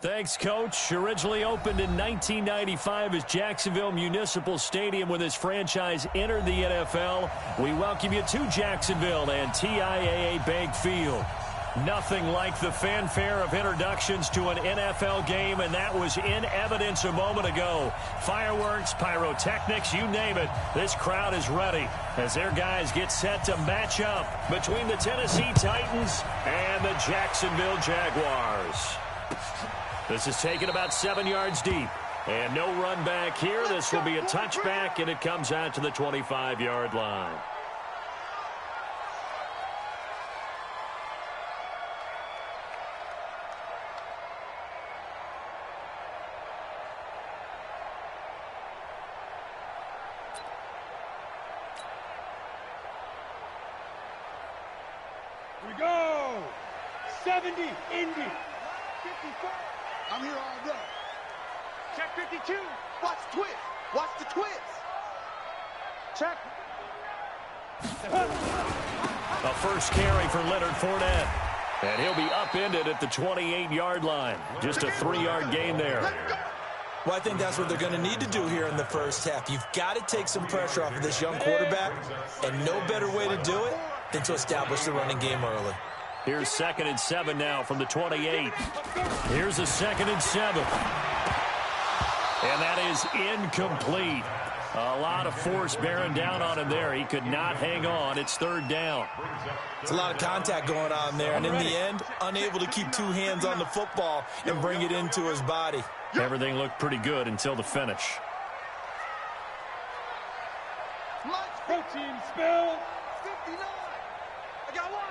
Thanks, Coach. Originally opened in 1995 as Jacksonville Municipal Stadium when this franchise entered the NFL. We welcome you to Jacksonville and TIAA Bank Field. Nothing like the fanfare of introductions to an NFL game, and that was in evidence a moment ago. Fireworks, pyrotechnics, you name it. This crowd is ready as their guys get set to match up between the Tennessee Titans and the Jacksonville Jaguars. This is taken about 7 yards deep. And no run back here. This will be a touchback, and it comes out to the 25-yard line. Here we go. 70, Indy. 54. I'm here all day. Check 52. Watch the twist. Watch the twist. Check. A first carry for Leonard Fournette. And he'll be upended at the 28-yard line. Just a 3-yard gain there. Well, I think that's what they're going to need to do here in the first half. You've got to take some pressure off of this young quarterback, and no better way to do it than to establish the running game early. Here's 2nd and 7 now from the 28. Here's a 2nd and 7. And that is incomplete. A lot of force bearing down on him there. He could not hang on. It's 3rd down. It's a lot of contact going on there, and in the end, unable to keep 2 hands on the football and bring it into his body. Everything looked pretty good until the finish. Protein spill. 59. I got one.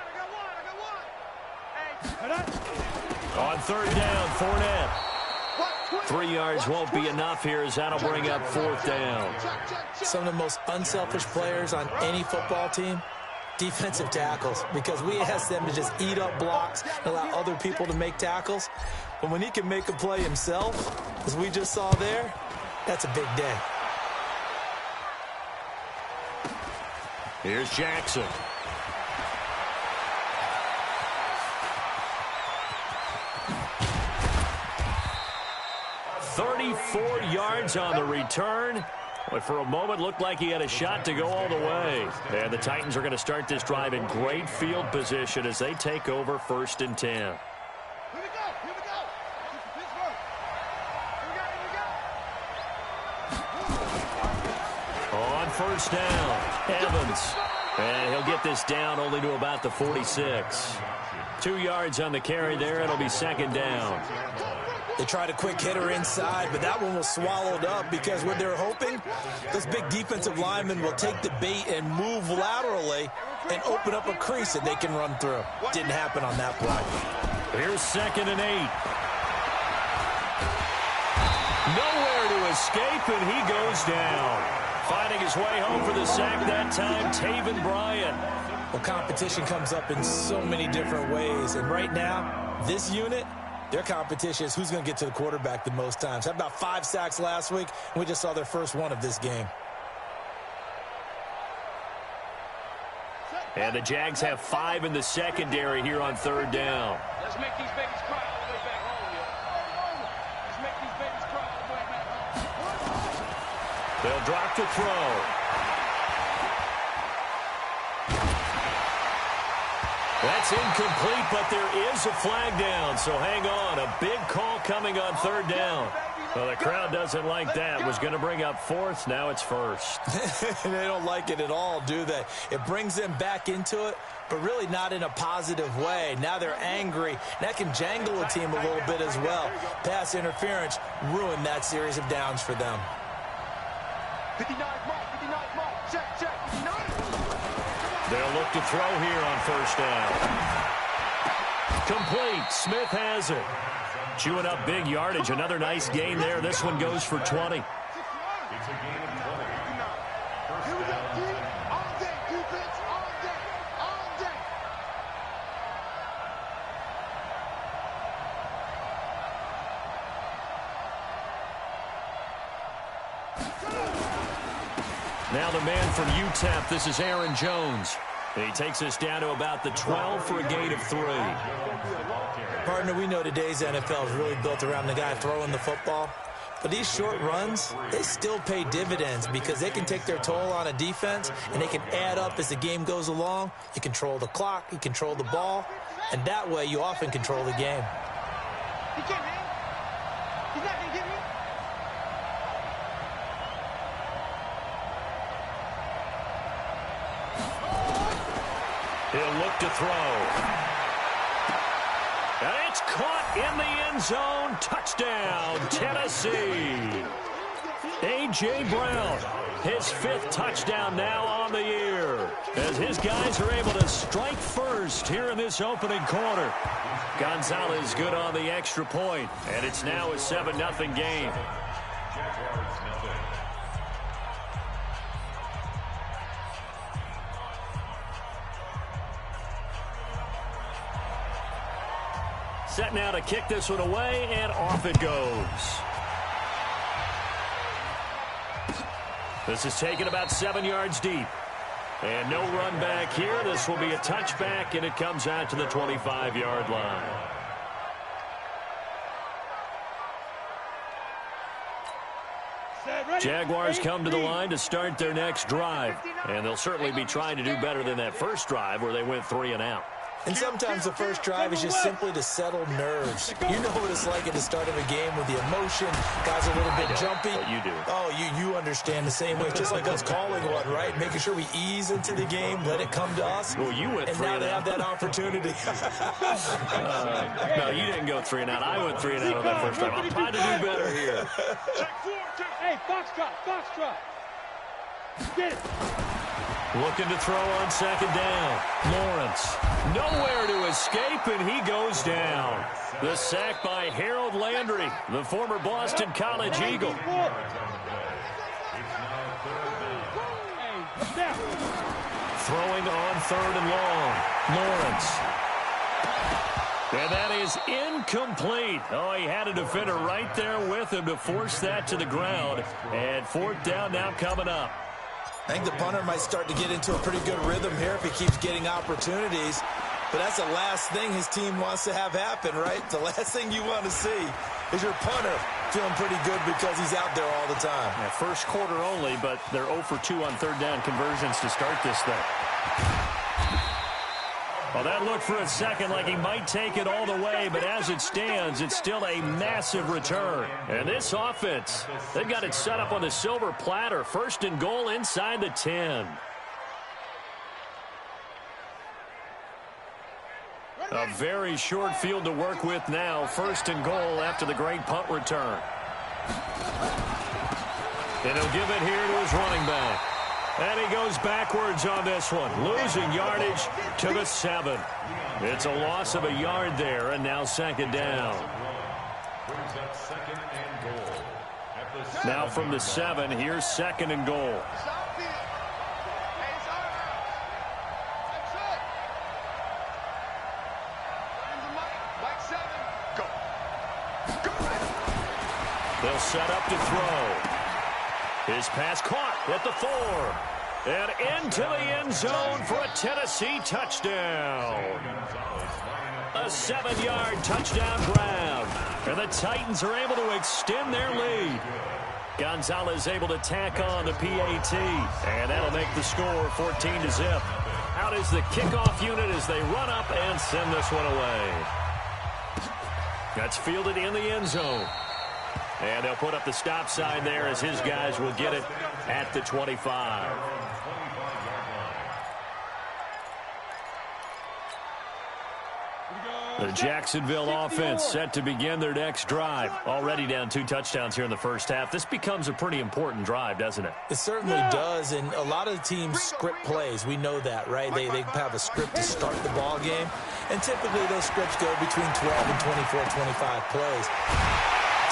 On 3rd down, Fournette. 3 yards won't be enough here as that'll bring up 4th down. Some of the most unselfish players on any football team, defensive tackles, because we ask them to just eat up blocks and allow other people to make tackles. But when he can make a play himself, as we just saw there, that's a big day. Here's Jackson. 34 yards on the return. But for a moment, looked like he had a shot to go all the way. And the Titans are going to start this drive in great field position as they take over 1st and 10. Here we go. On 1st down, Evans. And he'll get this down only to about the 46. 2 yards on the carry there. It'll be 2nd down. They tried a quick hitter inside, but that one was swallowed up because what they're hoping, those big defensive linemen will take the bait and move laterally and open up a crease that they can run through. Didn't happen on that play. Here's 2nd and 8. Nowhere to escape, and he goes down. Finding his way home for the sack that time, Taven Bryan. Well, competition comes up in so many different ways, and right now, this unit, their competition is who's going to get to the quarterback the most times. Had about 5 sacks last week, and we just saw their first one of this game. And the Jags have 5 in the secondary here on 3rd down. Let's make these babies cry all the way back home, yo. Let's make these babies cry all the way back home. They'll drop to throw. That's incomplete, but there is a flag down, so hang on. A big call coming on 3rd down. Well, the crowd doesn't like that. Was going to bring up 4th. Now it's 1st. They don't like it at all, do they? It brings them back into it, but really not in a positive way. Now they're angry. That can jangle a team a little bit as well. Pass interference ruined that series of downs for them. 59 mark. Check. 59. They'll look to throw here on 1st down. Complete. Smith has it. Chewing up big yardage. Another nice gain there. This one goes for 20. Here we go, D. All day, defense, all day. Now the man from UTEP, this is Aaron Jones. He takes us down to about the 12 for a gain of 3. Partner, we know today's NFL is really built around the guy throwing the football. But these short runs, they still pay dividends because they can take their toll on a defense, and they can add up as the game goes along. You control the clock, you control the ball, and that way you often control the game. He can't hang. He's not going to get me. He'll look to throw. And it's caught in the end zone. Touchdown, Tennessee. A.J. Brown, his 5th touchdown now on the year, as his guys are able to strike first here in this opening quarter. Gonzalez good on the extra point, and it's now a 7-0 game. Set now to kick this one away, and off it goes. This is taken about 7 yards deep. And no run back here. This will be a touchback, and it comes out to the 25-yard line. Jaguars come to the line to start their next drive. And they'll certainly be trying to do better than that first drive where they went 3 and out. And sometimes the first drive is just simply to settle nerves. You know what it's like at the start of a game with the emotion. Guys are a little bit jumpy. You do. Oh, you understand the same way. It's just like us calling one, right? Making sure we ease into the game, let it come to us. Well, you went 3 and out. And now they have that opportunity. No, you didn't go 3 and out. I went 3 and out on that first drive. I'm trying to do better here. Hey, foxtrot. Get it. Looking to throw on second down. Lawrence, nowhere to escape, and he goes down. The sack by Harold Landry, the former Boston College Eagle. Throwing on 3rd and long. Lawrence. And that is incomplete. Oh, he had a defender right there with him to force that to the ground. And 4th down now coming up. I think the punter might start to get into a pretty good rhythm here if he keeps getting opportunities. But that's the last thing his team wants to have happen, right? The last thing you want to see is your punter feeling pretty good because he's out there all the time. Yeah, first quarter only, but they're 0 for 2 on 3rd down conversions to start this thing. Well, that looked for a second like he might take it all the way, but as it stands, it's still a massive return. And this offense, they've got it set up on the silver platter. 1st and goal inside the 10. A very short field to work with now. 1st and goal after the great punt return. And he'll give it here to his running back. And he goes backwards on this one, losing yardage to the 7. It's a loss of a yard there, and now 2nd down. Now from the 7, here's 2nd and goal. They'll set up to throw. His pass caught at the 4. And into the end zone for a Tennessee touchdown. A 7-yard touchdown grab. And the Titans are able to extend their lead. Gonzalez able to tack on the PAT. And that'll make the score 14-0. Out is the kickoff unit as they run up and send this one away. That's fielded in the end zone. And they'll put up the stop sign there as his guys will get it at the 25. The Jacksonville offense set to begin their next drive. Already down 2 touchdowns here in the first half. This becomes a pretty important drive, doesn't it? It certainly does, and a lot of the teams script plays. We know that, right? They have a script to start the ball game, and typically those scripts go between 12 and 24, 25 plays.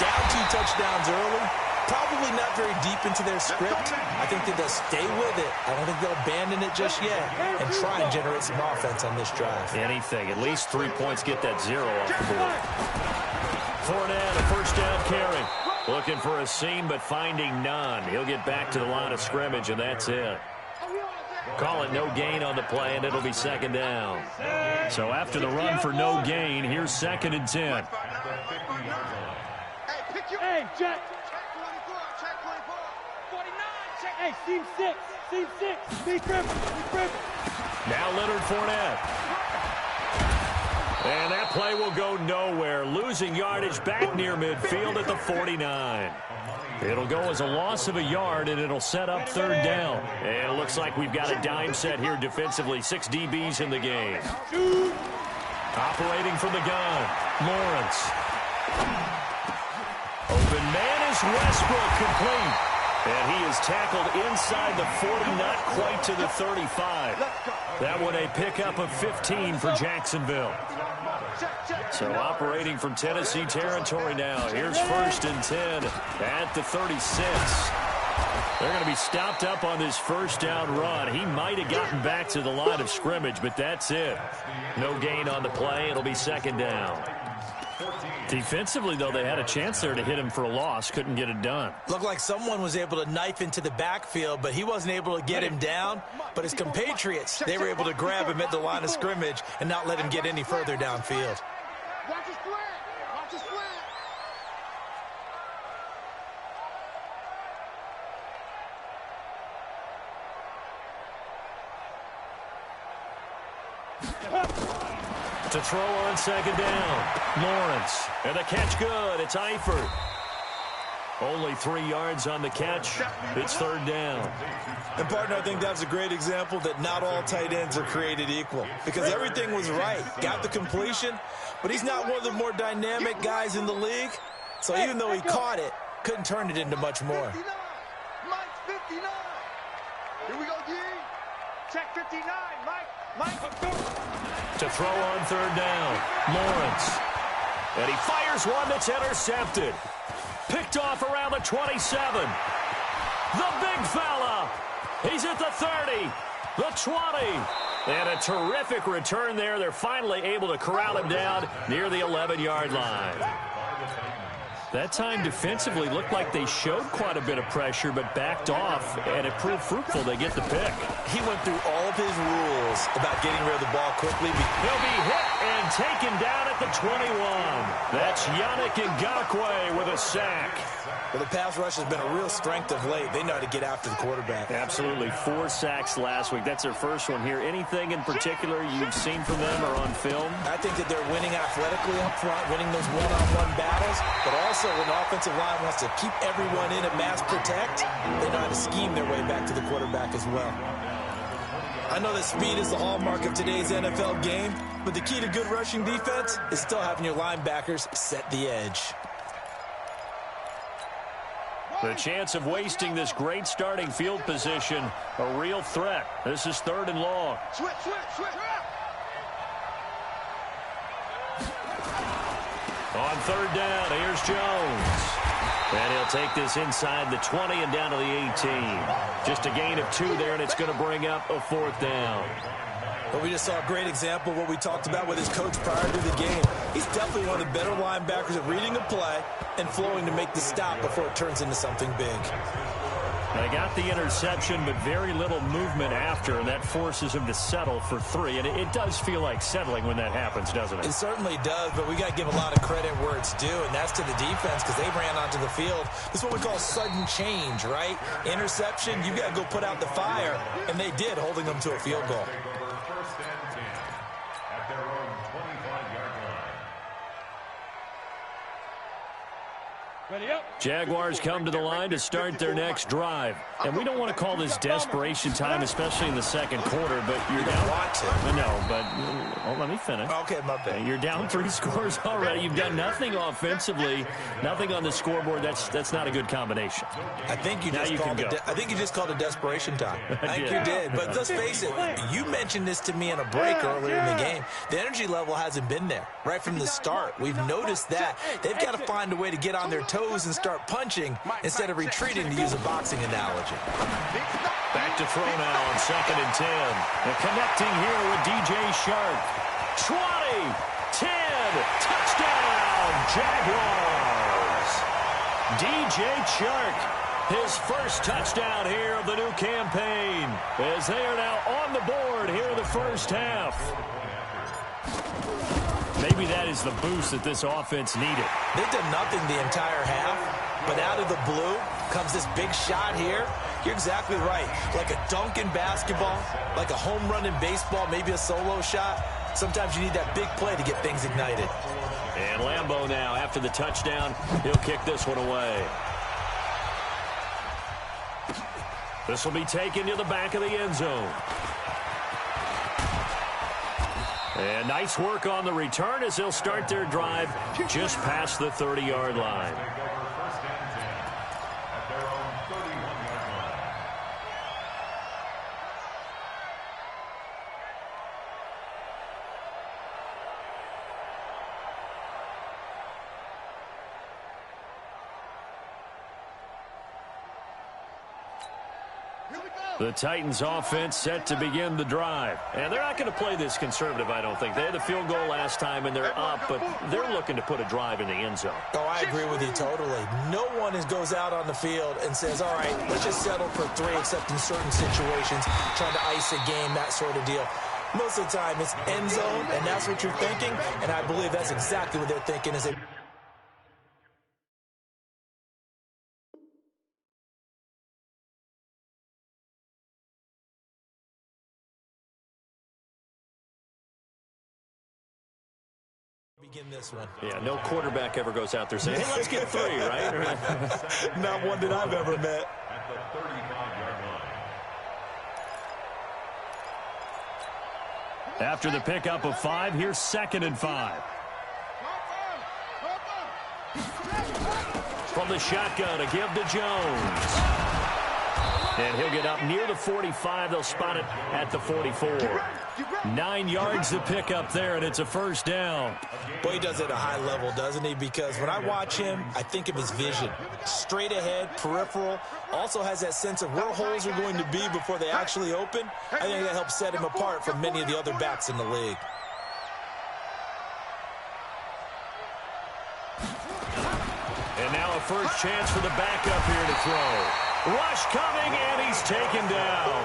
Down 2 touchdowns early, probably not very deep into their script. I think that they'll stay with it. I don't think they'll abandon it just yet and try and generate some offense on this drive. Anything. At least 3 points, get that 0 off the board. Fournette, a 1st down carry. Looking for a seam, but finding none. He'll get back to the line of scrimmage, and that's it. Call it no gain on the play, and it'll be second down. So after the run for no gain, here's 2nd and 10. Hey, Jack. Check 24. 49. Check. Hey, seam 6. Seam 6. Be crippled. Now Leonard Fournette. And that play will go nowhere. Losing yardage back near midfield at the 49. It'll go as a loss of a yard, and it'll set up 3rd down. And it looks like we've got a dime set here defensively. 6 DBs in the game. Operating from the gun, Lawrence. Open man is Westbrook, complete. And he is tackled inside the 40, not quite to the 35. That one a pickup of 15 for Jacksonville. So operating from Tennessee territory now. Here's 1st and 10 at the 36. They're going to be stopped up on this 1st down run. He might have gotten back to the line of scrimmage, but that's it. No gain on the play. It'll be 2nd down. Defensively, though, they had a chance there to hit him for a loss. Couldn't get it done. Looked like someone was able to knife into the backfield, but he wasn't able to get him down. But his compatriots, they were able to grab him at the line of scrimmage and not let him get any further downfield. Watch his flag. Watch his flag. To throw on 2nd down. Lawrence. And the catch good. It's Eifert. Only 3 yards on the catch. It's 3rd down. And, partner, I think that's a great example that not all tight ends are created equal. Because everything was right. Got the completion, but he's not one of the more dynamic guys in the league. So even though he caught it, couldn't turn it into much more. 59. Mike's 59. Here we go, G. Check 59. Mike. To throw on 3rd down. Lawrence. And he fires one that's intercepted. Picked off around the 27. The big fella. He's at the 30. The 20. And a terrific return there. They're finally able to corral him down near the 11-yard line. That time defensively looked like they showed quite a bit of pressure but backed off, and it proved fruitful. They get the pick. He went through all of his rules about getting rid of the ball quickly. He'll be hit and taken down at the 21. That's Yannick Ngakoue with a sack. Well, the pass rush has been a real strength of late. They know how to get after the quarterback. Absolutely. 4 sacks last week. That's their first one here. Anything in particular you've seen from them or on film? I think that they're winning athletically up front, winning those one-on-one battles, but also when the offensive line wants to keep everyone in and mass protect, they know how to scheme their way back to the quarterback as well. I know that speed is the hallmark of today's NFL game, but the key to good rushing defense is still having your linebackers set the edge. The chance of wasting this great starting field position, a real threat. This is 3rd and long. Switch. On 3rd down, here's Jones. And he'll take this inside the 20 and down to the 18. Just a gain of 2 there, and it's going to bring up a 4th down. But we just saw a great example of what we talked about with his coach prior to the game. He's definitely one of the better linebackers at reading a play and flowing to make the stop before it turns into something big. They got the interception, but very little movement after, and that forces him to settle for 3. And it does feel like settling when that happens, doesn't it? It certainly does, but we got to give a lot of credit where it's due, and that's to the defense because they ran onto the field. This is what we call sudden change, right? Interception, you got to go put out the fire, and they did, holding them to a field goal. Jaguars come to the line to start their next drive. And we don't want to call this desperation time, especially in the 2nd quarter, but you're down. Want to. I know, but let me finish. Okay, my bad. You're down 3 scores already. You've done nothing offensively, nothing on the scoreboard. That's not a good combination. I think you just called it desperation time. I think you did. But let's face it, you mentioned this to me in a break earlier in the game. The energy level hasn't been there right from the start. We've noticed that. They've got to find a way to get on their toes and start punching instead of retreating, to use a boxing analogy. Back to throw now on 2nd and 10. And connecting here with DJ Shark. 20, 10, touchdown, Jaguars. DJ Shark His first touchdown here of the new campaign, as they are now on the board here in the first half. Maybe that is the boost that this offense needed. They've done nothing the entire half, but out of the blue comes this big shot here. You're exactly right. Like a dunk in basketball, like a home run in baseball, maybe a solo shot. Sometimes you need that big play to get things ignited. And Lambeau now, after the touchdown, he'll kick this one away. This will be taken to the back of the end zone. And nice work on the return as they'll start their drive just past the 30-yard line. The Titans offense set to begin the drive. And they're not going to play this conservative, I don't think. They had the field goal last time, and they're up, but they're looking to put a drive in the end zone. Oh, I agree with you totally. No one goes out on the field and says, all right, let's just settle for 3, except in certain situations, trying to ice a game, that sort of deal. Most of the time, it's end zone, and that's what you're thinking, and I believe that's exactly what they're thinking. Is they begin this one. Yeah, no quarterback ever goes out there saying, hey, let's get 3, right? Not one that I've ever met. At the 35-yard line. After the pickup of 5, here's 2nd and 5. From the shotgun, a give to Jones. And he'll get up near the 45. They'll spot it at the 44. 9 yards to pick up there, and it's a first down. Boy, he does it at a high level, doesn't he? Because when I watch him, I think of his vision. Straight ahead, peripheral. Also has that sense of where holes are going to be before they actually open. I think that helps set him apart from many of the other backs in the league. And now a first chance for the backup here to throw. Rush coming, and he's taken down.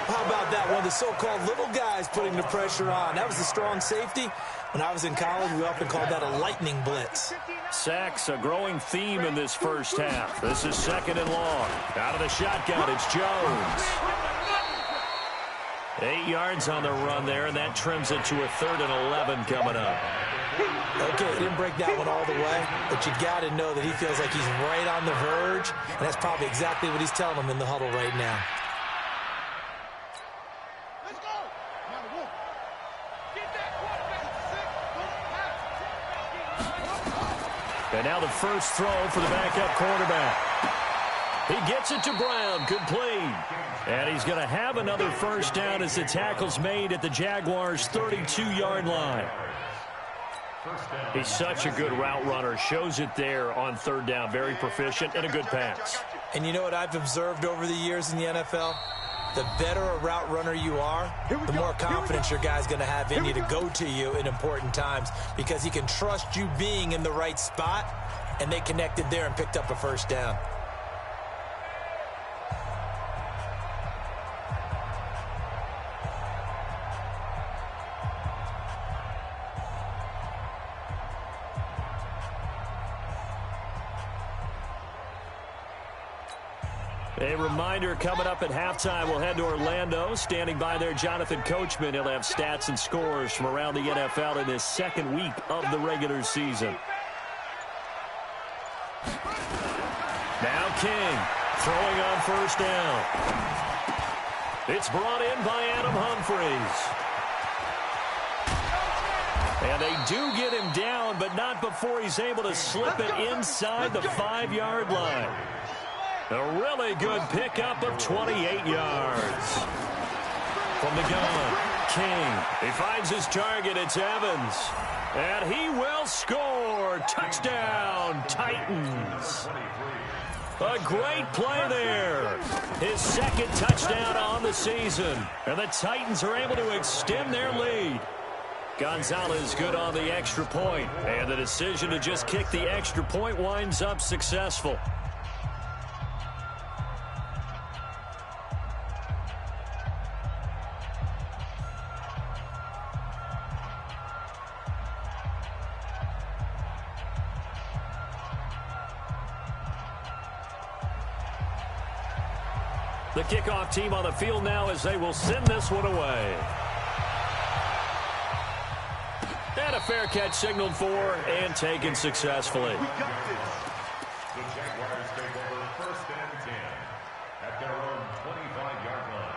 How about that? One of the so-called little guys putting the pressure on. That was a strong safety. When I was in college, we often called that a lightning blitz. Sacks, a growing theme in this first half. This is 2nd and long. Out of the shotgun, it's Jones. 8 yards on the run there, and that trims it to a 3rd and 11 coming up. Okay, he didn't break that one all the way, but you got to know that he feels like he's right on the verge, and that's probably exactly what he's telling them in the huddle right now. Let's go. Get that quarterback. And now the first throw for the backup quarterback. He gets it to Brown, complete. And he's going to have another first down as the tackle's made at the Jaguars' 32-yard line. He's such a good route runner. Shows it there on 3rd down. Very proficient and a good pass. And you know what I've observed over the years in the NFL? The better a route runner you are, the more confidence your guy's going to have in you to go to you in important times, because he can trust you being in the right spot, and they connected there and picked up a first down. A reminder, coming up at halftime, we'll head to Orlando. Standing by there, Jonathan Coachman. He'll have stats and scores from around the NFL in his 2nd week of the regular season. Now King, throwing on first down. It's brought in by Adam Humphries. And they do get him down, but not before he's able to slip it inside the 5-yard line. A really good pickup of 28 yards. From the gun, King. He finds his target. It's Evans. And he will score. Touchdown, Titans. A great play there. His 2nd touchdown on the season. And the Titans are able to extend their lead. Gonzalez good on the extra point. And the decision to just kick the extra point winds up successful. The kickoff team on the field now as they will send this one away. And a fair catch signaled for and taken successfully. The Jaguars take over 1st and 10 at their own 25-yard line.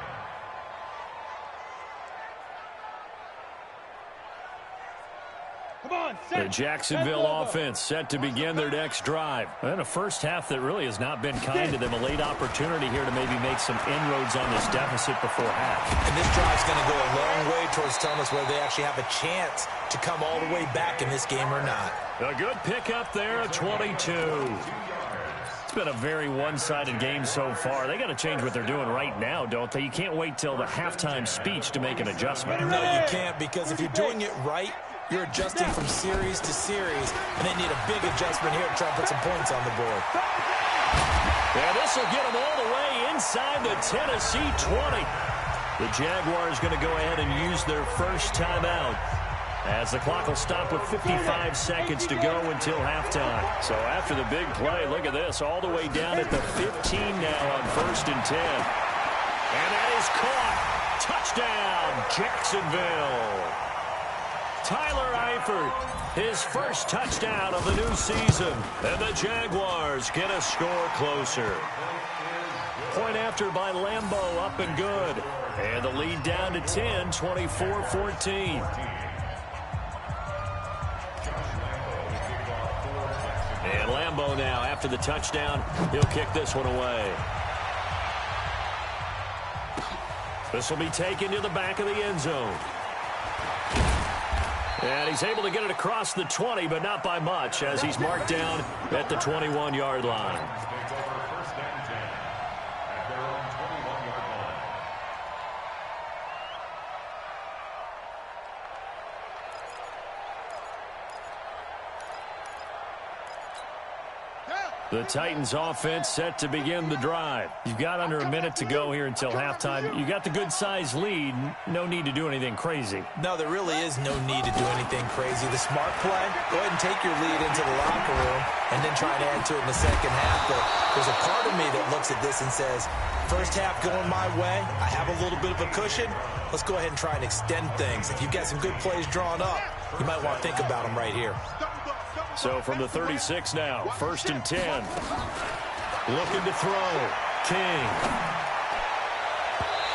The Jacksonville offense set to begin their next drive. And a first half that really has not been kind to them. A late opportunity here to maybe make some inroads on this deficit before half. And this drive's going to go a long way towards telling us whether they actually have a chance to come all the way back in this game or not. A good pickup there, a 22. It's been a very one-sided game so far. They got to change what they're doing right now, don't they? You can't wait till the halftime speech to make an adjustment. No, you can't, because if you're doing it right, you're adjusting from series to series, and they need a big adjustment here to try and put some points on the board. And this will get them all the way inside the Tennessee 20. The Jaguars going to go ahead and use their first timeout, as the clock will stop with 55 seconds to go until halftime. So after the big play, look at this, all the way down at the 15 now on 1st and 10. And that is caught. Touchdown, Jacksonville. Tyler Eifert, his first touchdown of the new season. And the Jaguars get a score closer. Point after by Lambeau, up and good. And the lead down to 10, 24-14. And Lambeau now, after the touchdown, he'll kick this one away. This will be taken to the back of the end zone. And he's able to get it across the 20, but not by much, as he's marked down at the 21-yard line. The Titans offense set to begin the drive. You've got under a minute to go here until halftime. You got the good-sized lead. No need to do anything crazy. No, there really is no need to do anything crazy. The smart play, go ahead and take your lead into the locker room and then try to add to it in the second half. But there's a part of me that looks at this and says, first half going my way, I have a little bit of a cushion. Let's go ahead and try and extend things. If you've got some good plays drawn up, you might want to think about them right here. So from the 36 now, 1st and 10. Looking to throw. King.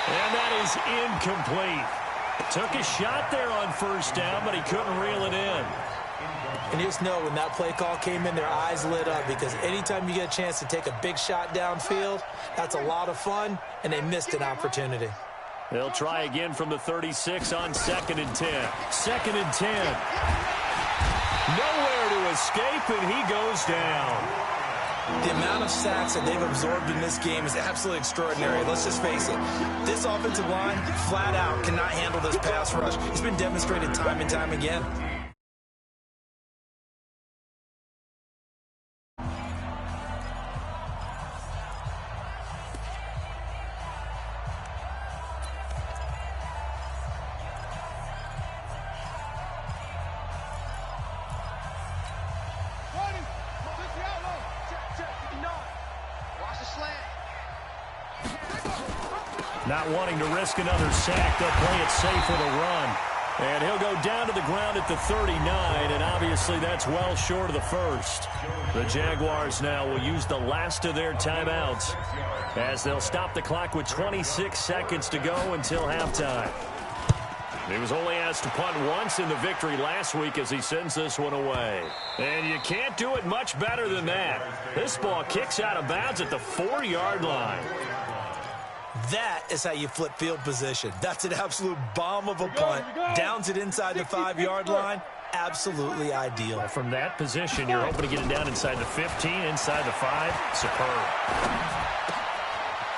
And that is incomplete. Took a shot there on 1st down, but he couldn't reel it in. And you just know when that play call came in, their eyes lit up, because anytime you get a chance to take a big shot downfield, that's a lot of fun, and they missed an opportunity. They'll try again from the 36 on 2nd and 10. 2nd and 10. Nowhere to escape, and he goes down. The amount of sacks that they've absorbed in this game is absolutely extraordinary. Let's just face it. This offensive line, flat out, cannot handle this pass rush. It's been demonstrated time and time again. Not wanting to risk another sack, they'll play it safe with a run. And he'll go down to the ground at the 39, and obviously that's well short of the first. The Jaguars now will use the last of their timeouts, as they'll stop the clock with 26 seconds to go until halftime. He was only asked to punt once in the victory last week as he sends this one away. And you can't do it much better than that. This ball kicks out of bounds at the 4-yard line. That is how you flip field position. That's an absolute bomb of a punt. Downs it inside the 5-yard line. Absolutely ideal. From that position, you're hoping to get it down inside the 15, inside the 5. Superb.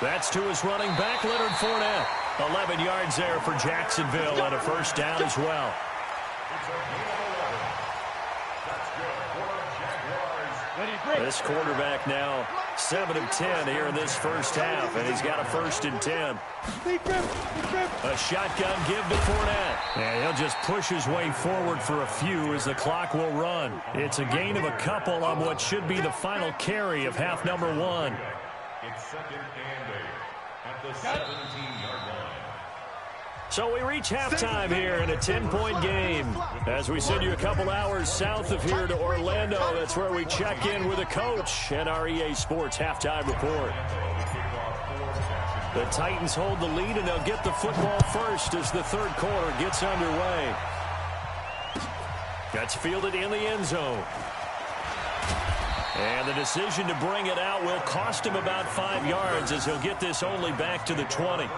That's to his running back, Leonard Fournette. 11 yards there for Jacksonville and a first down as well. This quarterback now 7 of 10 here in this first half, and he's got a 1st and 10. A shotgun give to Fournette, and he'll just push his way forward for a few as the clock will run. It's a gain of a couple on what should be the final carry of half number 1. It's 2nd and 8. at the 17-yard line. So we reach halftime here in a 10-point game. As we send you a couple hours south of here to Orlando, that's where we check in with a coach and our EA Sports halftime report. The Titans hold the lead, and they'll get the football first as the third quarter gets underway. That's fielded in the end zone. And the decision to bring it out will cost him about 5 yards as he'll get this only back to the 20.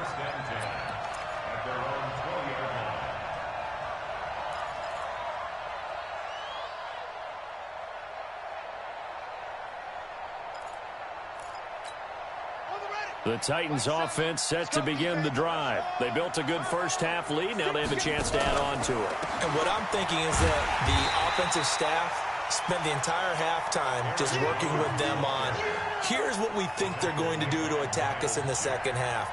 The Titans offense set to begin the drive. They built a good first half lead. Now they have a chance to add on to it. And what I'm thinking is that the offensive staff spent the entire halftime just working with them on, here's what we think they're going to do to attack us in the second half.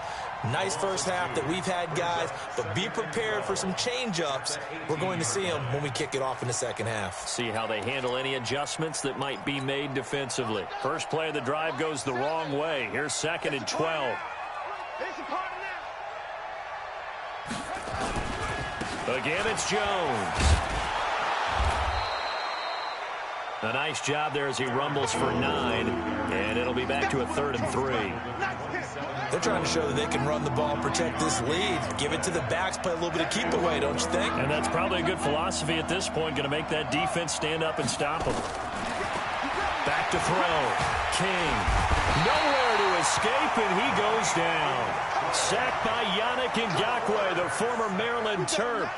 Nice first half that we've had, guys, but be prepared for some change-ups. We're going to see them when we kick it off in the second half. See how they handle any adjustments that might be made defensively. First play of the drive goes the wrong way. Here's 2nd and 12. Again, it's Jones. A nice job there as he rumbles for 9, and it'll be back to a 3rd and 3. They're trying to show that they can run the ball, protect this lead, give it to the backs, play a little bit of keep away, don't you think? And that's probably a good philosophy at this point, going to make that defense stand up and stop them. Back to throw. King. Nowhere to escape, and he goes down. Sacked by Yannick Ngakoue, the former Maryland Terp.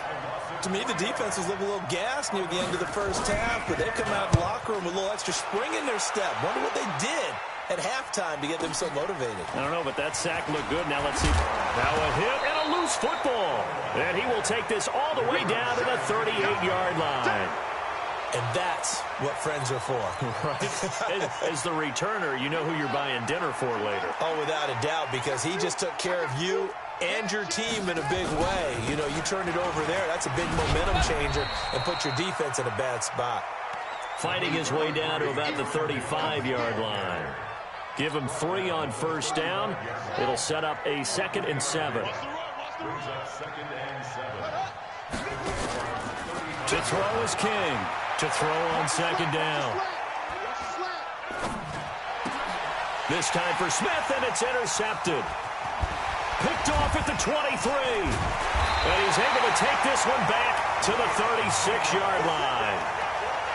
To me, the defense was looking a little gassed near the end of the first half, but they come out in the locker room with a little extra spring in their step. Wonder what they did at halftime to get them so motivated. I don't know, but that sack looked good. Now let's see. Now a hit and a loose football. And he will take this all the way down to the 38-yard line. And that's what friends are for. Right. As the returner, you know who you're buying dinner for later. Oh, without a doubt, because he just took care of you and your team in a big way. You know, you turned it over there. That's a big momentum changer and put your defense in a bad spot. Fighting his way down to about the 35-yard line. Give him 3 on first down. It'll set up a 2nd and 7. To throw is King. To throw on 2nd down. This time for Smith, and it's intercepted. Picked off at the 23. And he's able to take this one back to the 36-yard line.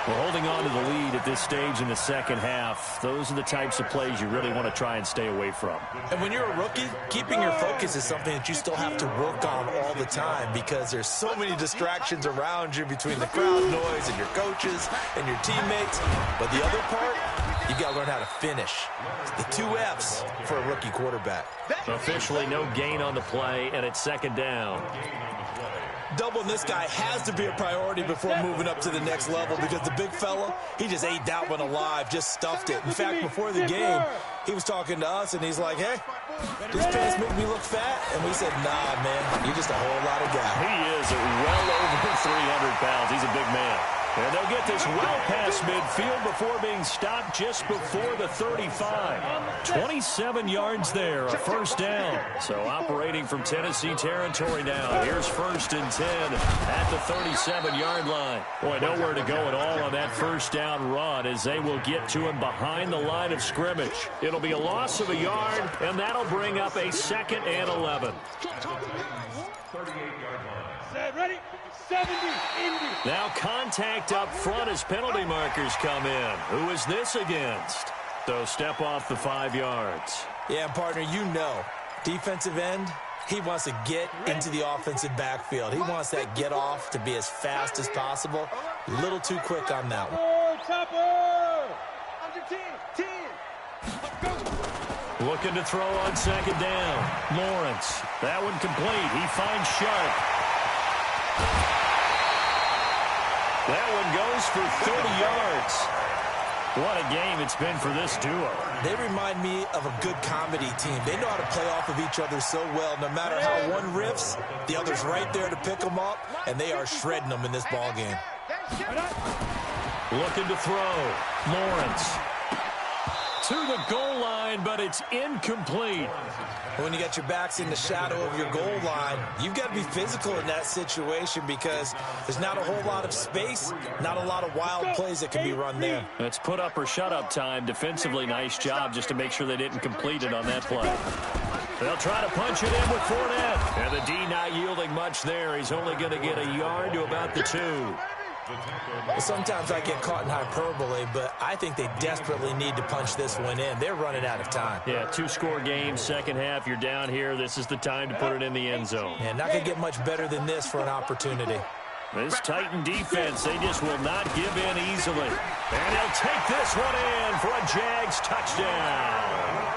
We're holding on to the lead at this stage in the second half. Those are the types of plays you really want to try and stay away from. And when you're a rookie, keeping your focus is something that you still have to work on all the time because there's so many distractions around you between the crowd noise and your coaches and your teammates. But the other part, you got to learn how to finish. The 2 F's for a rookie quarterback. Officially no gain on the play, and it's 2nd down. Doubling this guy has to be a priority before moving up to the next level because the big fella, he just ate that one alive, just stuffed it. In fact, before the game, he was talking to us, and he's like, hey, these pants make me look fat? And we said, nah, man, you're just a whole lot of guy. He is well over 300 pounds. He's a big man. And they'll get this well past midfield before being stopped just before the 35. 27 yards there, a first down. So operating from Tennessee territory now. Here's 1st and 10 at the 37-yard line. Boy, nowhere to go at all on that first down run as they will get to him behind the line of scrimmage. It'll be a loss of a yard, and that'll bring up a 2nd and 11. 38-yard line. Ready? 70, Indy. Now contact up front as penalty markers come in. Who is this against? So step off the 5 yards. Yeah, partner, you know, defensive end, he wants to get into the offensive backfield. He wants that get off to be as fast as possible. A little too quick on that one. Topper! Under 10. Looking to throw on 2nd down. Lawrence. That one complete. He finds Sharp. That one goes for 30 yards. What a game it's been for this duo. They remind me of a good comedy team. They know how to play off of each other so well. No matter how one riffs, the other's right there to pick them up, and they are shredding them in this ball game. Looking to throw. Lawrence. to the goal line, but it's incomplete. When you got your backs in the shadow of your goal line, you've got to be physical in that situation because there's not a whole lot of space, not a lot of wild plays that can be run there. It's put up or shut up time. Defensively, nice job just to make sure they didn't complete it on that play. They'll try to punch it in with Fournette. And the D not yielding much there. He's only going to get a yard to about the 2. Well, sometimes I get caught in hyperbole, but I think they desperately need to punch this one in. They're running out of time. Yeah, 2-score game, second half. You're down here. This is the time to put it in the end zone. Yeah, not going to get much better than this for an opportunity. This Titan defense, they just will not give in easily. And he'll take this one in for a Jags touchdown.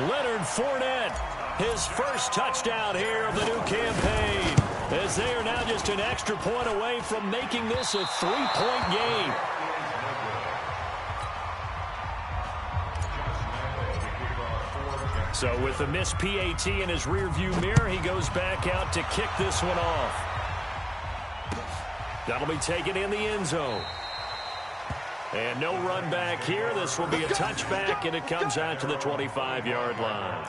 Leonard Fournette, his first touchdown here of the new campaign, as they are now just an extra point away from making this a 3-point game. So with the missed PAT in his rearview mirror, he goes back out to kick this one off. That'll be taken in the end zone. And no run back here. This will be a touchback, and it comes out to the 25-yard line.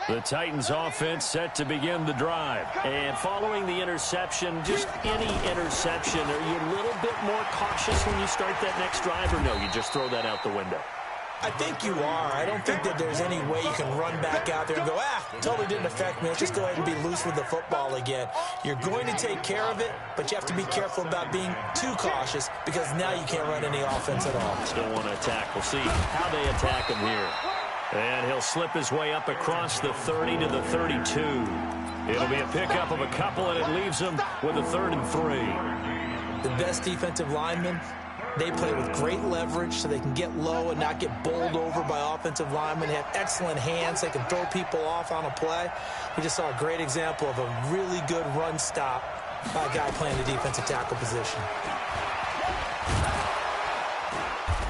The Titans offense set to begin the drive. And following the interception, just any interception, are you a little bit more cautious when you start that next drive, or no, you just throw that out the window? I think you are. I don't think that there's any way you can run back out there and go, totally didn't affect me. Let's just go ahead and be loose with the football again. You're going to take care of it, but you have to be careful about being too cautious because now you can't run any offense at all. Still want to attack. We'll see how they attack him here. And he'll slip his way up across the 30 to the 32. It'll be a pickup of a couple, and it leaves him with a 3rd and 3. The best defensive linemen, they play with great leverage so they can get low and not get bowled over by offensive linemen. They have excellent hands. They can throw people off on a play. We just saw a great example of a really good run stop by a guy playing the defensive tackle position.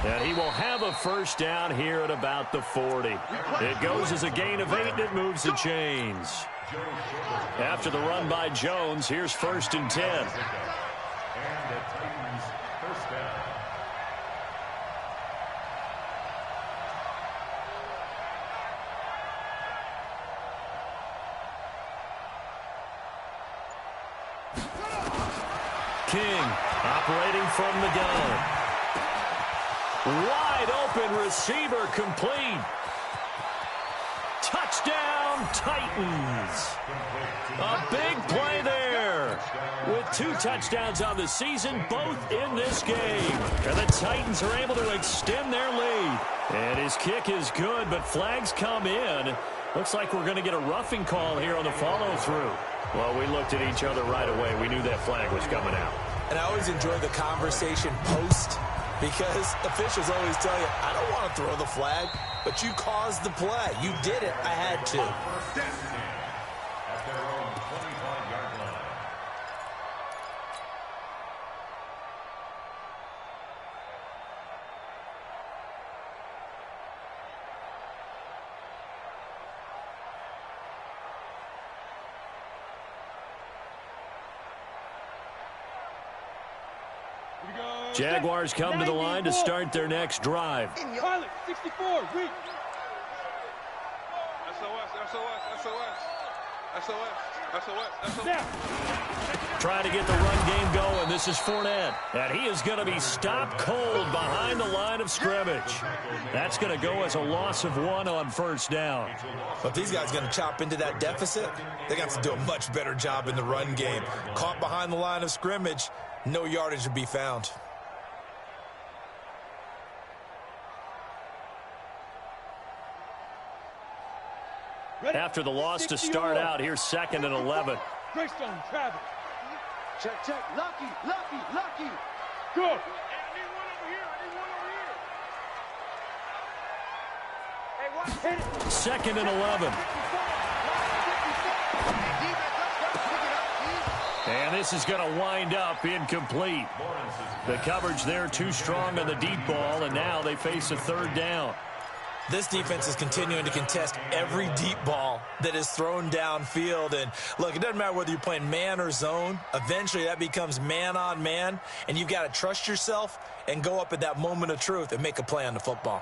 And he will have a first down here at about the 40. It goes as a gain of 8, and it moves the chains. After the run by Jones, here's 1st and 10. And the Titans first down. King operating from the gun. Wide open receiver complete. Touchdown Titans. A big play there. With 2 touchdowns on the season, both in this game. And the Titans are able to extend their lead. And his kick is good, but flags come in. Looks like we're going to get a roughing call here on the follow-through. Well, we looked at each other right away. We knew that flag was coming out. And I always enjoy the conversation post because officials always tell you, I don't want to throw the flag, but you caused the play. You did it. I had to. At their own 25-yard line. Jaguars come to the line to start their next drive. Pilot, 64, reach. SOS. Trying to get the run game going. This is Fournette. And he is going to be stopped cold behind the line of scrimmage. That's going to go as a loss of 1 on 1st down. But these guys going to chop into that deficit, they got to do a much better job in the run game. Caught behind the line of scrimmage, no yardage to be found. After the loss to start out, here's 2nd and 11. Greystone, Travis. Check. Lucky. Go. I need one over here. Hey, what? Hit it. 2nd and 11. And this is going to wind up incomplete. The coverage there too strong on the deep ball, and now they face a 3rd down. This defense is continuing to contest every deep ball that is thrown downfield. And, look, it doesn't matter whether you're playing man or zone. Eventually, that becomes man-on-man, and you've got to trust yourself and go up at that moment of truth and make a play on the football.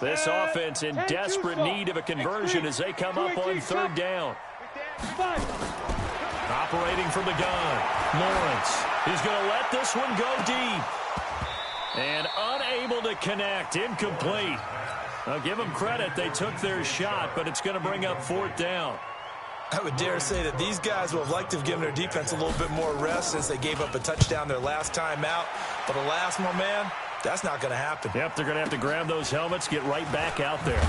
This offense in desperate need of a conversion as they come up on third down. Operating from the gun, Lawrence. He's going to let this one go deep. And unable to connect, incomplete. I'll give them credit. They took their shot, but it's going to bring up fourth down. I would dare say that these guys would have liked to have given their defense a little bit more rest since they gave up a touchdown their last time out. But alas, my man, that's not going to happen. Yep, they're going to have to grab those helmets, get right back out there.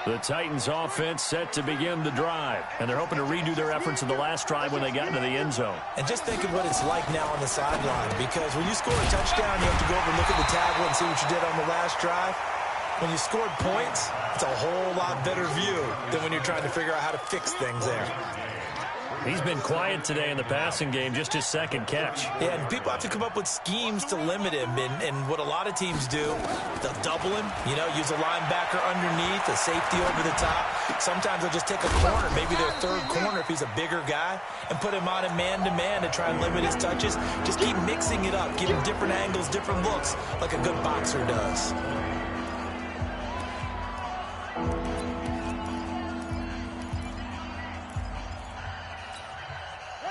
The Titans offense set to begin the drive, and they're hoping to redo their efforts in the last drive when they got into the end zone. And just think of what it's like now on the sideline, because when you score a touchdown, you have to go over and look at the tablet and see what you did on the last drive. When you scored points, it's a whole lot better view than when you're trying to figure out how to fix things there. He's been quiet today in the passing game, just his second catch. Yeah, and people have to come up with schemes to limit him. And what a lot of teams do, they'll double him, use a linebacker underneath, a safety over the top. Sometimes they'll just take a corner, maybe their third corner if he's a bigger guy, and put him on a man-to-man to try and limit his touches. Just keep mixing it up, give him different angles, different looks, like a good boxer does.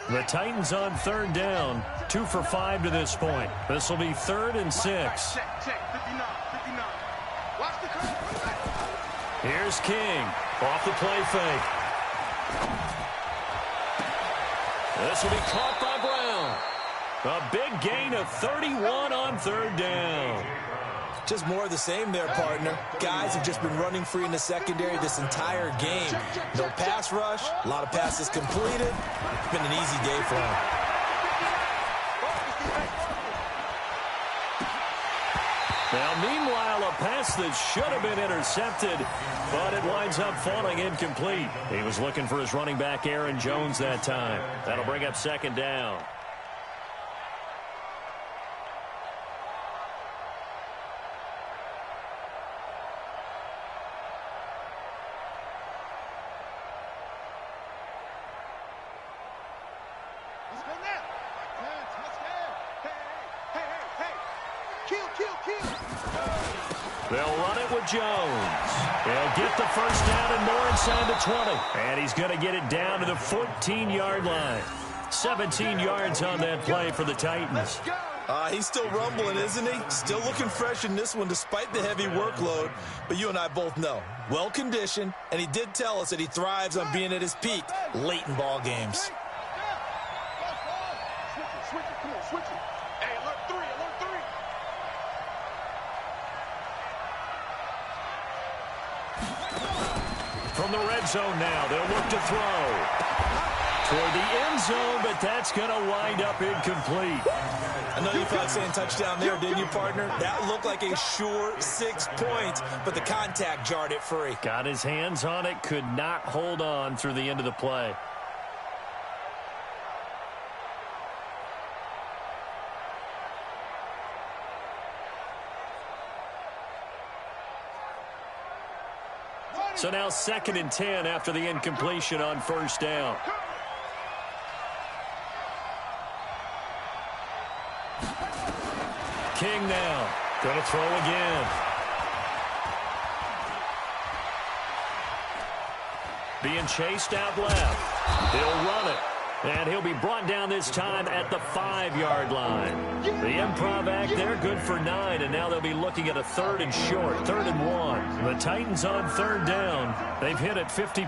The Titans on third down, 2 for 5 to this point. This will be 3rd and 6. Check, 59. Watch the curve. Here's King off the play fake. This will be caught by Brown. A big gain of 31 on third down. Just more of the same there, partner. Guys have just been running free in the secondary this entire game. No pass rush, a lot of passes completed. It's been an easy day for them. Now, meanwhile, a pass that should have been intercepted, but it winds up falling incomplete. He was looking for his running back, Aaron Jones, that time. That'll bring up second down. They'll run it with Jones. He'll get the first down and more inside the 20. And he's going to get it down to the 14-yard line. 17 yards on that play for the Titans. He's still rumbling, isn't he? Still looking fresh in this one despite the heavy workload. But you and I both know, well-conditioned, and he did tell us that he thrives on being at his peak late in ball games. Switch it. Hey, alert 3. From the red zone now, they'll look to throw. Toward the end zone, but that's going to wind up incomplete. I know you thought saying touchdown there, didn't you, partner? That looked like a sure 6 points, but the contact jarred it free. Got his hands on it, could not hold on through the end of the play. So now 2nd and 10 after the incompletion on first down. King now, going to throw again. Being chased out left. He'll run it. And he'll be brought down this time at the 5-yard line. The improv act there, good for 9, and now they'll be looking at a 3rd and short, 3rd and 1. The Titans on third down. They've hit it 50%,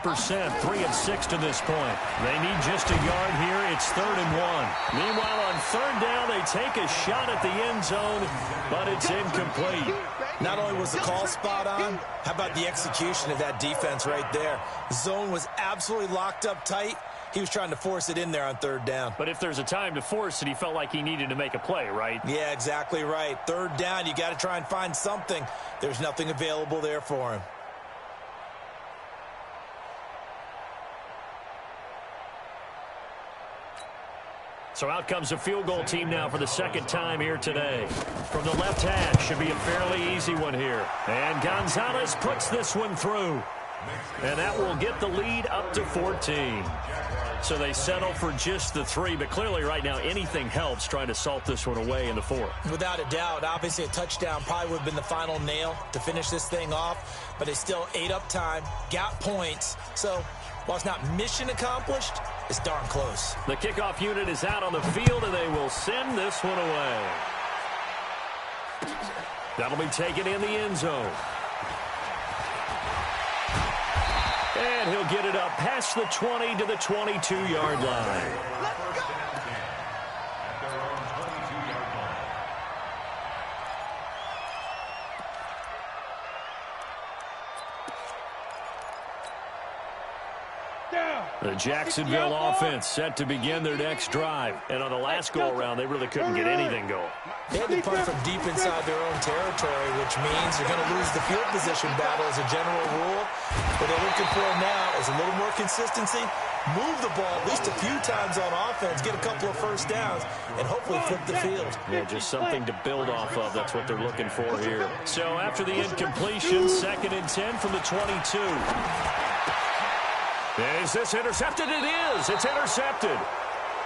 3 of 6 to this point. They need just a yard here. It's 3rd and 1. Meanwhile, on third down, they take a shot at the end zone, but it's incomplete. Not only was the call spot on, how about the execution of that defense right there? The zone was absolutely locked up tight. He was trying to force it in there on third down. But if there's a time to force it, he felt like he needed to make a play, right? Yeah, exactly right. Third down, you got to try and find something. There's nothing available there for him. So out comes a field goal team now for the second time here today. From the left hash, should be a fairly easy one here. And Gonzalez puts this one through. And that will get the lead up to 14. So they settle for just the 3, but clearly right now anything helps trying to salt this one away in the 4th. Without a doubt, obviously a touchdown probably would have been the final nail to finish this thing off, but it's still ate up time, got points. So while it's not mission accomplished, it's darn close. The kickoff unit is out on the field, and they will send this one away. That'll be taken in the end zone. And he'll get it up past the 20 to the 22-yard line. The Jacksonville offense set to begin their next drive. And on the last go-around, they really couldn't get anything going. They had to punt from deep inside their own territory, which means you're going to lose the field position battle as a general rule. What they're looking for now is a little more consistency, move the ball at least a few times on offense, get a couple of first downs, and hopefully flip the field. Yeah, just something to build off of. That's what they're looking for here. So after the incompletion, 2nd and 10 from the 22. Is this intercepted? It is. It's intercepted.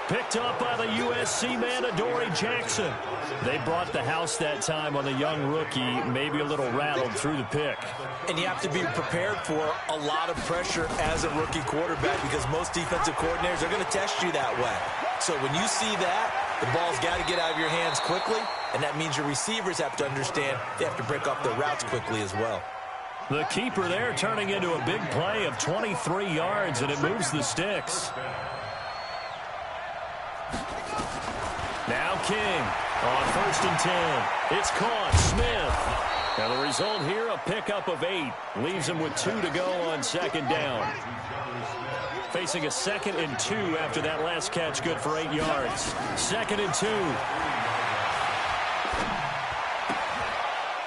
Picked up by the USC man, Adoree Jackson. They brought the house that time on the young rookie, maybe a little rattled through the pick. And you have to be prepared for a lot of pressure as a rookie quarterback because most defensive coordinators are going to test you that way. So when you see that, the ball's got to get out of your hands quickly, and that means your receivers have to understand they have to break off their routes quickly as well. The keeper there turning into a big play of 23 yards, and it moves the sticks. Now King on 1st and 10. It's caught. Smith. Now the result here, a pickup of 8. Leaves him with 2 to go on 2nd down. Facing a 2nd and 2 after that last catch, good for 8 yards. 2nd and 2.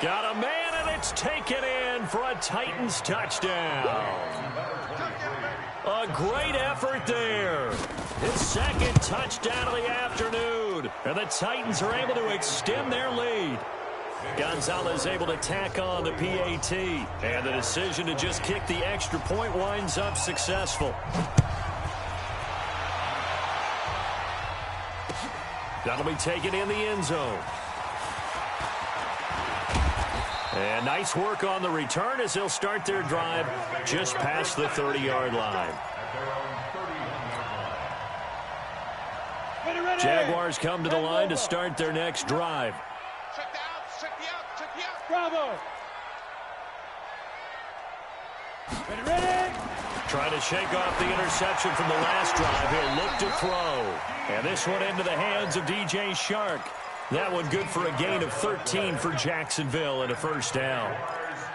Got a man, and it's taken in for a Titans touchdown. A great effort there. His 2nd touchdown of the afternoon. And the Titans are able to extend their lead. Gonzalez able to tack on the PAT. And the decision to just kick the extra point winds up successful. That'll be taken in the end zone. And nice work on the return as they'll start their drive just past the 30-yard line. Jaguars come to the line to start their next drive. Bravo. Ready. Trying to shake off the interception from the last drive. He'll look to throw. And this one into the hands of DJ Shark. That one good for a gain of 13 for Jacksonville and a 1st down.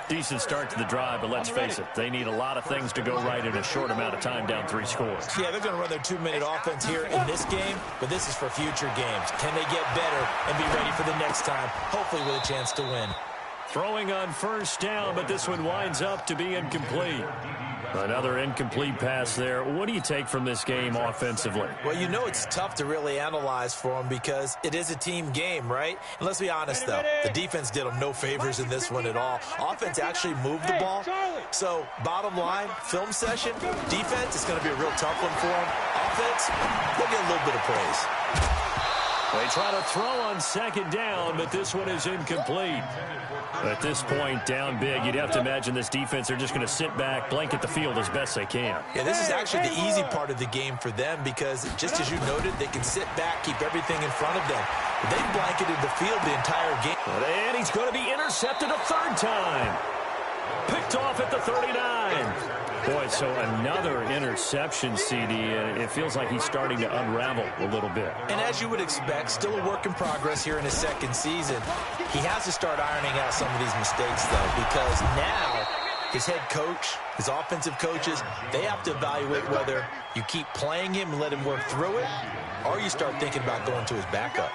Decent start to the drive, but let's face it, they need a lot of things to go right in a short amount of time, down 3 scores. Yeah, they're going to run their 2-minute offense here in this game, but this is for future games. Can they get better and be ready for the next time, hopefully with a chance to win? Throwing on 1st down, but this one winds up to be incomplete. Another incomplete pass there. What do you take from this game offensively? Well, you know it's tough to really analyze for them because it is a team game, right? And let's be honest, though. The defense did them no favors in this one at all. Offense actually moved the ball. So, bottom line, film session, defense is going to be a real tough one for them. Offense, they'll get a little bit of praise. They try to throw on 2nd down, but this one is incomplete. At this point, down big, you'd have to imagine this defense are just going to sit back, blanket the field as best they can. Yeah, this is actually the easy part of the game for them because, just as you noted, they can sit back, keep everything in front of them. But they've blanketed the field the entire game. And he's going to be intercepted a 3rd time. Picked off at the 39. Boy, so another interception, CD, and it feels like he's starting to unravel a little bit. And as you would expect, still a work in progress here in his 2nd season. He has to start ironing out some of these mistakes, though, because now his head coach, his offensive coaches, they have to evaluate whether you keep playing him and let him work through it, or you start thinking about going to his backup.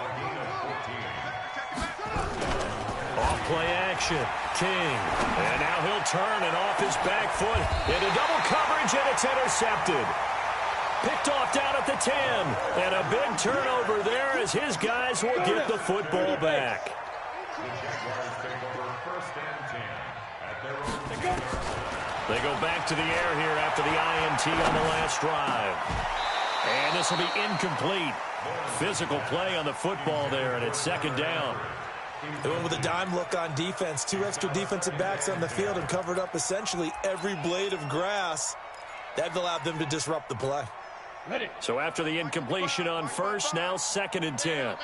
Off-play action, King. And now he'll turn and off his back foot into double coverage, and it's intercepted. Picked off down at the 10. And a big turnover there as his guys will get the football back. They go back to the air here after the INT on the last drive. And this will be incomplete. Physical play on the football there, and it's second down. They went with a dime look on defense. 2 extra defensive backs on the field and covered up essentially every blade of grass. That allowed them to disrupt the play. So after the incompletion on first, now second and 10.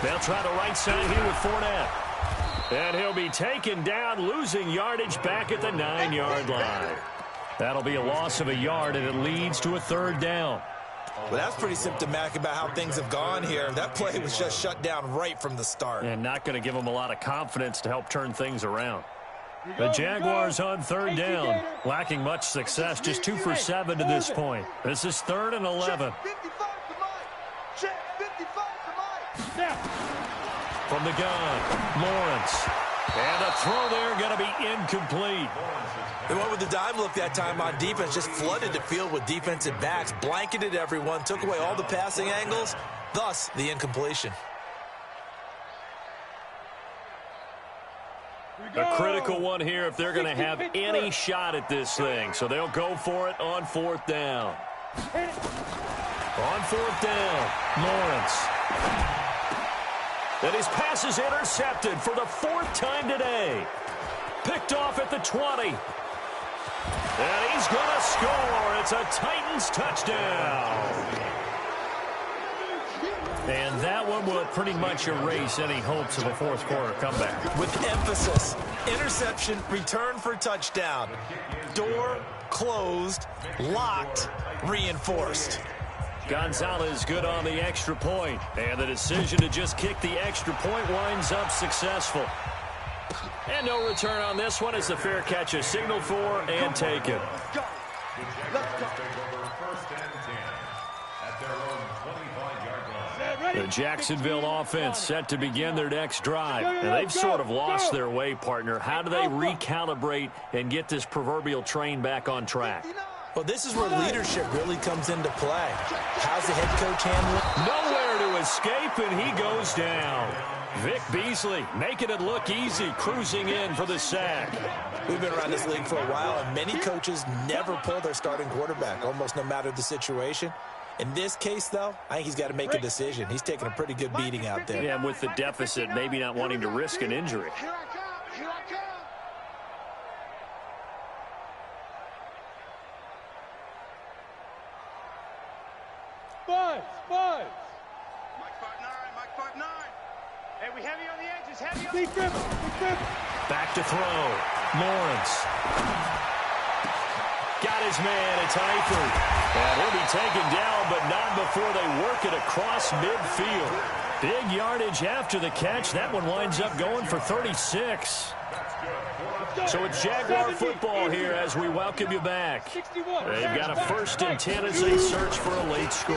They'll try the right side here with Fournette. And he'll be taken down, losing yardage back at the 9-yard line. That'll be a loss of a yard, and it leads to a third down. Well, that's pretty symptomatic about how things have gone here. That play was just shut down right from the start. And not going to give them a lot of confidence to help turn things around. The Jaguars on third down, lacking much success, just 2 for 7 to this point. This is 3rd and 11. From the gun, Lawrence. And a throw there going to be incomplete. They went with the dime look that time on defense, just flooded the field with defensive backs, blanketed everyone, took away all the passing angles, thus the incompletion. A critical one here if they're going to have any shot at this thing. So they'll go for it on 4th down. On 4th down, Lawrence. And his pass is intercepted for the 4th time today. Picked off at the 20. And he's going to score. It's a Titans touchdown. And that one will pretty much erase any hopes of a fourth quarter comeback. With emphasis, interception, return for touchdown. Door closed, locked, reinforced. Gonzalez good on the extra point. And the decision to just kick the extra point winds up successful. And no return on this one as the fair catch is signaled for and taken. The Jacksonville offense set to begin their next drive. And they've sort of lost their way, partner. How do they recalibrate and get this proverbial train back on track? Well, this is where leadership really comes into play. How's the head coach handling? Nowhere to escape, and he goes down. Vic Beasley making it look easy, cruising in for the sack. We've been around this league for a while, and many coaches never pull their starting quarterback, almost no matter the situation. In this case, though, I think he's got to make a decision. He's taking a pretty good beating out there. Yeah, and with the deficit, maybe not wanting to risk an injury. Here I come. Here I come. Buzz. Mike 5'9". Hey, we heavy on the edges. Heavy on the edges. Back to throw. Lawrence. Got his man. It's Eifert. And he'll be taken down, but not before they work it across midfield. Big yardage after the catch. That one winds up going for 36. So it's Jaguar football here as we welcome you back. They've got a 1st and 10 as they search for a late score.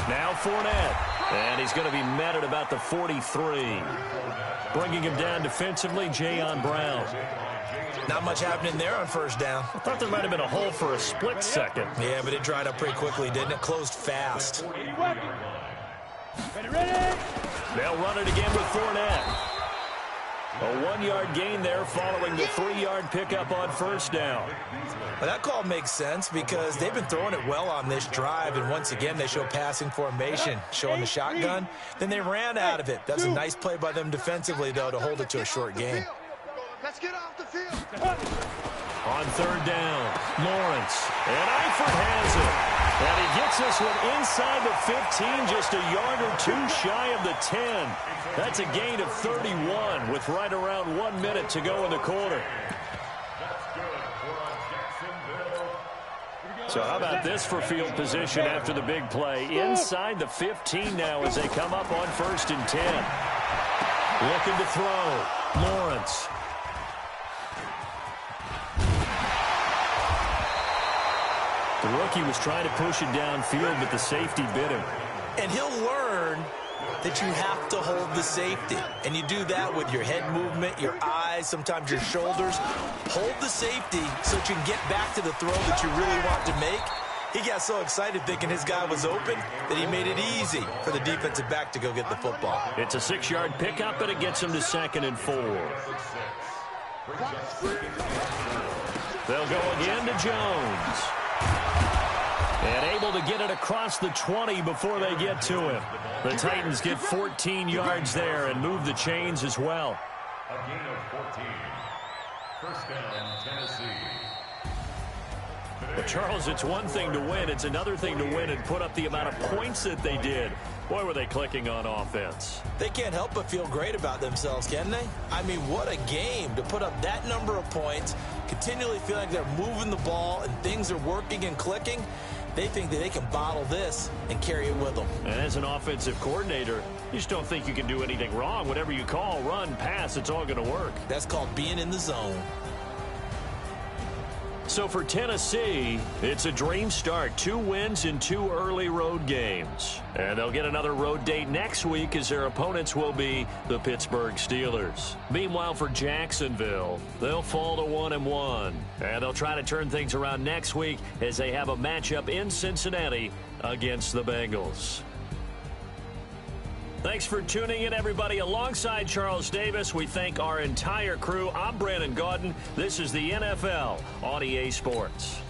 Now Fournette. And he's going to be met at about the 43. Bringing him down defensively, Jayon Brown. Not much happening there on 1st down. I thought there might have been a hole for a split second. Yeah, but it dried up pretty quickly, didn't it? Closed fast. Ready. They'll run it again with Fournette. A 1-yard gain there following the 3-yard pickup on 1st down. Well, that call makes sense because they've been throwing it well on this drive, and once again they show passing formation, showing the shotgun. Then they ran out of it. That's a nice play by them defensively, though, to hold it to a short gain. Let's get off the field. On 3rd down, Lawrence. And Eifert has it. And he gets this one inside the 15, just a yard or 2 shy of the 10. That's a gain of 31 with right around 1 minute to go in the quarter. So how about this for field position after the big play? Inside the 15 now as they come up on 1st and 10. Looking to throw. Lawrence. The rookie was trying to push it downfield, but the safety bit him. And he'll learn that you have to hold the safety. And you do that with your head movement, your eyes, sometimes your shoulders. Hold the safety so that you can get back to the throw that you really want to make. He got so excited thinking his guy was open that he made it easy for the defensive back to go get the football. It's a 6-yard pickup, and it gets him to 2nd and 4. They'll go again to Jones. And able to get it across the 20 before they get to him. The Titans get 14 yards there and move the chains as well. A gain of 14. First down, Tennessee. But Charles, it's one thing to win. It's another thing to win and put up the amount of points that they did. Boy, were they clicking on offense. They can't help but feel great about themselves, can they? I mean, what a game to put up that number of points, continually feel like they're moving the ball and things are working and clicking. They think that they can bottle this and carry it with them. And as an offensive coordinator, you just don't think you can do anything wrong. Whatever you call, run, pass, it's all going to work. That's called being in the zone. So for Tennessee, it's a dream start. 2 wins in 2 early road games. And they'll get another road date next week as their opponents will be the Pittsburgh Steelers. Meanwhile, for Jacksonville, they'll fall to 1-1. And they'll try to turn things around next week as they have a matchup in Cincinnati against the Bengals. Thanks for tuning in, everybody. Alongside Charles Davis, we thank our entire crew. I'm Brandon Gaudin. This is the NFL on EA Sports.